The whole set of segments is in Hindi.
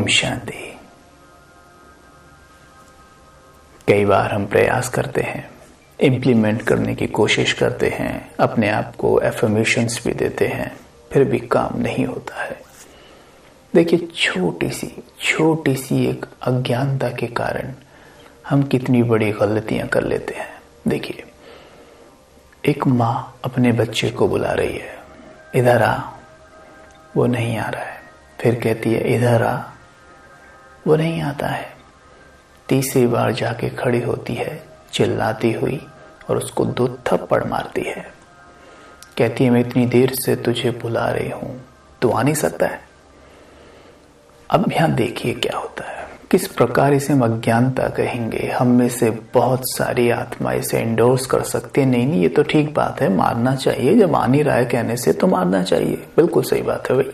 ओम शांति। कई बार हम प्रयास करते हैं, इम्प्लीमेंट करने की कोशिश करते हैं, अपने आप को एफर्मेशंस भी देते हैं, फिर भी काम नहीं होता है। देखिए, छोटी सी एक अज्ञानता के कारण हम कितनी बड़ी गलतियां कर लेते हैं। देखिए, एक माँ अपने बच्चे को बुला रही है, इधर आ, वो नहीं आ रहा है। फिर कहती है इधर आ, वो नहीं आता है। तीसरी बार जाके खड़ी होती है चिल्लाती हुई और उसको 2 थप्पड़ मारती है। कहती है मैं इतनी देर से तुझे बुला रही हूं, तू आ नहीं सकता है। अब यहां देखिए क्या होता है, किस प्रकार इसे हम अज्ञानता कहेंगे। हम में से बहुत सारी आत्मा इसे इंडोर्स कर सकते हैं, नहीं ये तो ठीक बात है, मारना चाहिए, जब आ नहीं रहा है कहने से तो मारना चाहिए, बिल्कुल सही बात है भाई।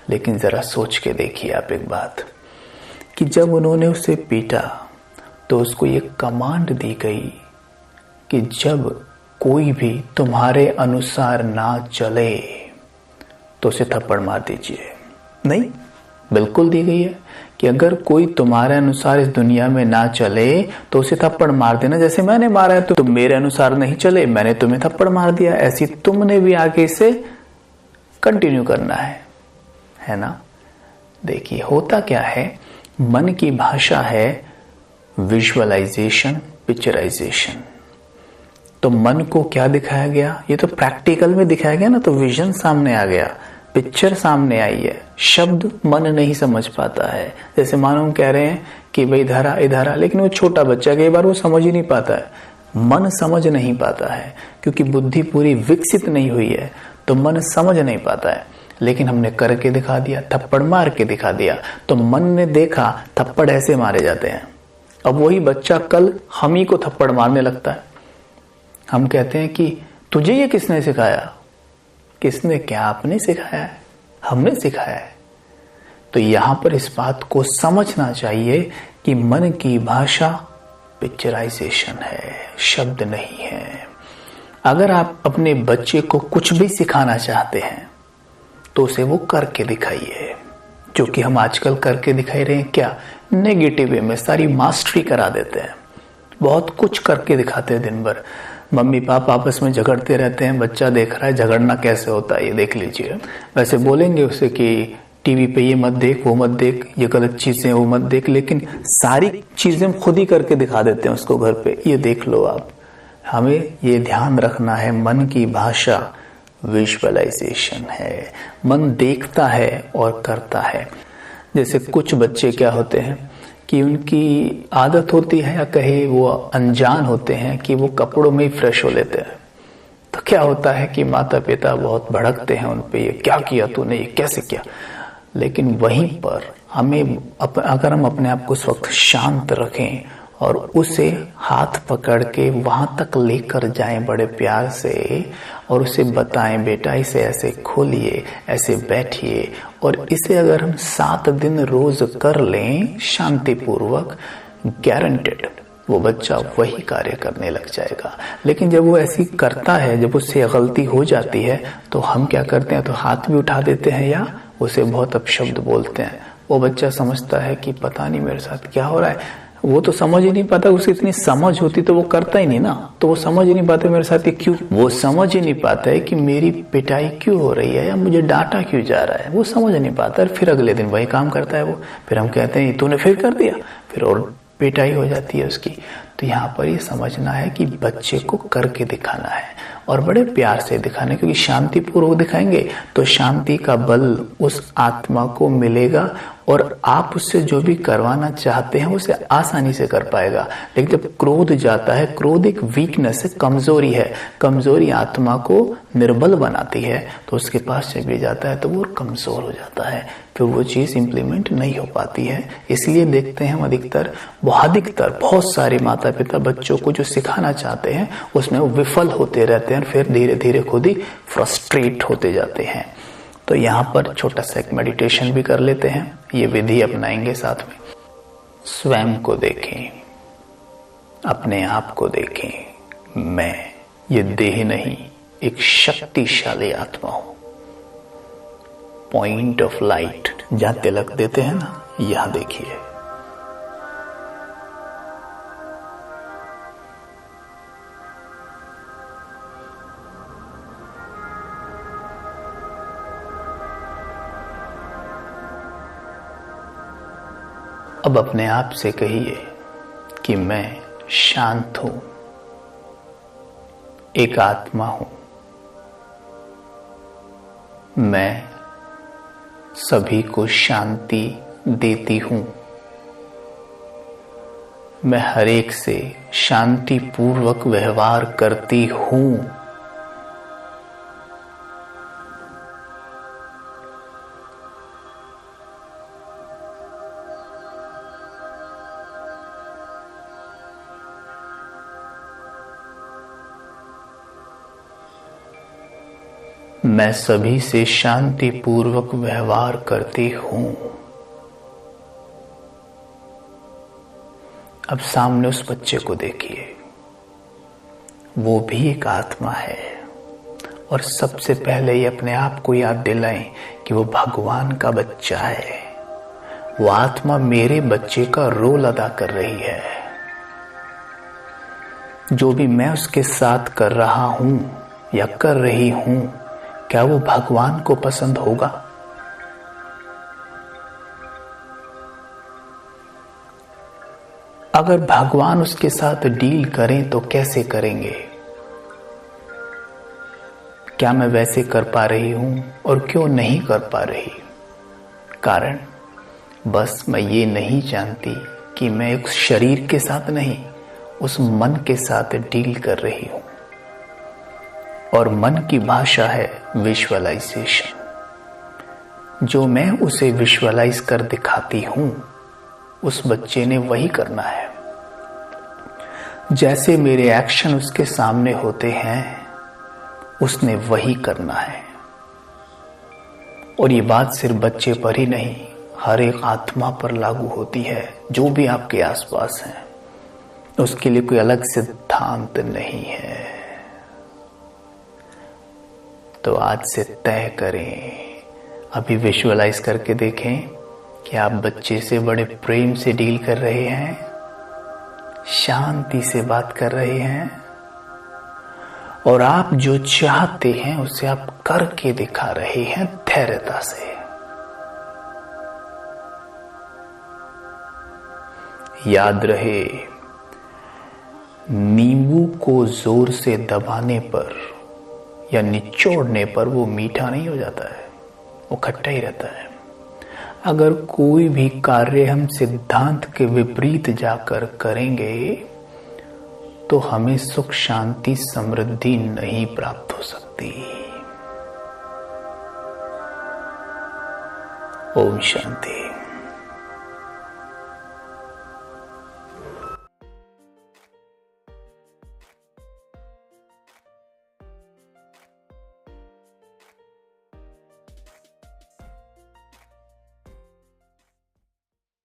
लेकिन जरा सोच के देखिए आप एक बात, कि जब उन्होंने उसे पीटा तो उसको ये कमांड दी गई कि जब कोई भी तुम्हारे अनुसार ना चले तो उसे थप्पड़ मार दीजिए। नहीं, बिल्कुल दी गई है कि अगर कोई तुम्हारे अनुसार इस दुनिया में ना चले तो उसे थप्पड़ मार देना। जैसे मैंने मारा है तो तुम मेरे अनुसार नहीं चले, मैंने तुम्हें थप्पड़ मार दिया, ऐसी तुमने भी आगे से कंटिन्यू करना है ना। देखिए होता क्या है, मन की भाषा है विजुअलाइजेशन, पिक्चराइजेशन। तो मन को क्या दिखाया गया, ये तो प्रैक्टिकल में दिखाया गया ना, तो विजन सामने आ गया, पिक्चर सामने आई है, शब्द मन नहीं समझ पाता है। जैसे मानो हम कह रहे हैं कि भाई इधर आ, लेकिन वो छोटा बच्चा कई बार वो समझ ही नहीं पाता है, मन समझ नहीं पाता है, क्योंकि बुद्धि पूरी विकसित नहीं हुई है तो मन समझ नहीं पाता है। लेकिन हमने करके दिखा दिया, थप्पड़ मार के दिखा दिया, तो मन ने देखा थप्पड़ ऐसे मारे जाते हैं। अब वही बच्चा कल हम ही को थप्पड़ मारने लगता है। हम कहते हैं कि तुझे ये किसने सिखाया? किसने क्या? आपने सिखाया है, हमने सिखाया है। तो यहां पर इस बात को समझना चाहिए कि मन की भाषा पिक्चराइजेशन है, शब्द नहीं है। अगर आप अपने बच्चे को कुछ भी सिखाना चाहते हैं तो उसे वो करके दिखाइए, जो कि हम आजकल करके दिखाई रहे हैं। क्या? नेगेटिव वे में सारी मास्टरी करा देते हैं, बहुत कुछ करके दिखाते हैं दिन भर। मम्मी पापा आपस में झगड़ते रहते हैं, बच्चा देख रहा है झगड़ना कैसे होता है, ये देख लीजिए। वैसे बोलेंगे उसे कि टीवी पे ये मत देख, वो मत देख, ये गलत चीजें वो मत देख, लेकिन सारी चीजें हम खुद ही करके दिखा देते हैं उसको घर पे, ये देख लो आप। हमें ये ध्यान रखना है, मन की भाषा विजुअलाइजेशन है। मन देखता है और करता है। जैसे कुछ बच्चे क्या होते हैं कि उनकी आदत होती है, या कहे वो अनजान होते हैं, कि वो कपड़ों में ही फ्रेश हो लेते हैं। तो क्या होता है कि माता पिता बहुत भड़कते हैं उन पे, ये क्या किया तूने, ये कैसे किया। लेकिन वहीं पर हमें अगर हम अपने आप को उस वक्त शांत रखें और उसे हाथ पकड़ के वहां तक लेकर जाएं बड़े प्यार से, और उसे बताएं बेटा इसे ऐसे खोलिए, ऐसे बैठिए, और इसे अगर हम 7 दिन रोज कर लें शांतिपूर्वक, गारंटेड वो बच्चा वही कार्य करने लग जाएगा। लेकिन जब वो ऐसी करता है, जब उससे गलती हो जाती है तो हम क्या करते हैं, तो हाथ भी उठा देते हैं या उसे बहुत अपशब्द बोलते हैं। वो बच्चा समझता है कि पता नहीं मेरे साथ क्या हो रहा है। वो तो समझ ही नहीं पाता, उसे इतनी समझ होती तो वो करता ही नहीं ना। तो वो समझ ही नहीं पाते मेरे साथ ये क्यों, वो समझ ही नहीं पाता है कि मेरी पिटाई क्यों हो रही है या मुझे डांटा क्यों जा रहा है, वो समझ नहीं पाता। फिर अगले दिन वही काम करता है वो, फिर हम कहते हैं तूने फिर कर दिया, फिर और पिटाई हो जाती है उसकी। तो यहाँ पर ये समझना है कि बच्चे को करके दिखाना है और बड़े प्यार से दिखाना है, क्योंकि शांतिपूर्वक दिखाएंगे तो शांति का बल उस आत्मा को मिलेगा और आप उससे जो भी करवाना चाहते हैं उसे आसानी से कर पाएगा। लेकिन जब क्रोध जाता है, क्रोध एक वीकनेस है, कमजोरी है, कमजोरी आत्मा को निर्बल बनाती है, तो उसके पास जब भी जाता है तो वो कमजोर हो जाता है, फिर वो चीज इंप्लीमेंट नहीं हो पाती है। इसलिए देखते हैं हम अधिकतर बहुत सारे माता पिता बच्चों को जो सिखाना चाहते हैं उसमें वो विफल होते रहते हैं, फिर धीरे धीरे खुद ही फ्रस्ट्रेट होते जाते हैं। तो यहाँ पर छोटा सा एक मेडिटेशन भी कर लेते हैं, ये विधि अपनाएंगे साथ में। स्वयं को देखें, अपने आप को देखें, मैं ये देह नहीं, एक शक्तिशाली आत्मा हूं। पॉइंट ऑफ लाइट, जहां तिलक देते हैं ना, यहां देखिए। अब अपने आप से कहिए कि मैं शांत हूं, एक आत्मा हूं, मैं सभी को शांति देती हूं, मैं हर एक से शांति पूर्वक व्यवहार करती हूं। मैं सभी से शांति पूर्वक व्यवहार करती हूं। अब सामने उस बच्चे को देखिए, वो भी एक आत्मा है। और सबसे पहले ये अपने आप को याद दिलाएं कि वो भगवान का बच्चा है। वो आत्मा मेरे बच्चे का रोल अदा कर रही है। जो भी मैं उसके साथ कर रहा हूं या कर रही हूं, क्या वो भगवान को पसंद होगा? अगर भगवान उसके साथ डील करें तो कैसे करेंगे? क्या मैं वैसे कर पा रही हूं और क्यों नहीं कर पा रही? कारण बस मैं ये नहीं जानती कि मैं एक शरीर के साथ नहीं, उस मन के साथ डील कर रही हूं। और मन की भाषा है विजुअलाइजेशन। जो मैं उसे विजुअलाइज कर दिखाती हूं, उस बच्चे ने वही करना है। जैसे मेरे एक्शन उसके सामने होते हैं, उसने वही करना है। और ये बात सिर्फ बच्चे पर ही नहीं, हर एक आत्मा पर लागू होती है, जो भी आपके आसपास है। उसके लिए कोई अलग सिद्धांत नहीं है। तो आज से तय करें, अभी विजुअलाइज करके देखें कि आप बच्चे से बड़े प्रेम से डील कर रहे हैं, शांति से बात कर रहे हैं, और आप जो चाहते हैं उसे आप करके दिखा रहे हैं धैर्यता से। याद रहे, नींबू को जोर से दबाने पर या निचोड़ने पर वो मीठा नहीं हो जाता है, वो खट्टा ही रहता है। अगर कोई भी कार्य हम सिद्धांत के विपरीत जाकर करेंगे तो हमें सुख शांति समृद्धि नहीं प्राप्त हो सकती। ओम शांति।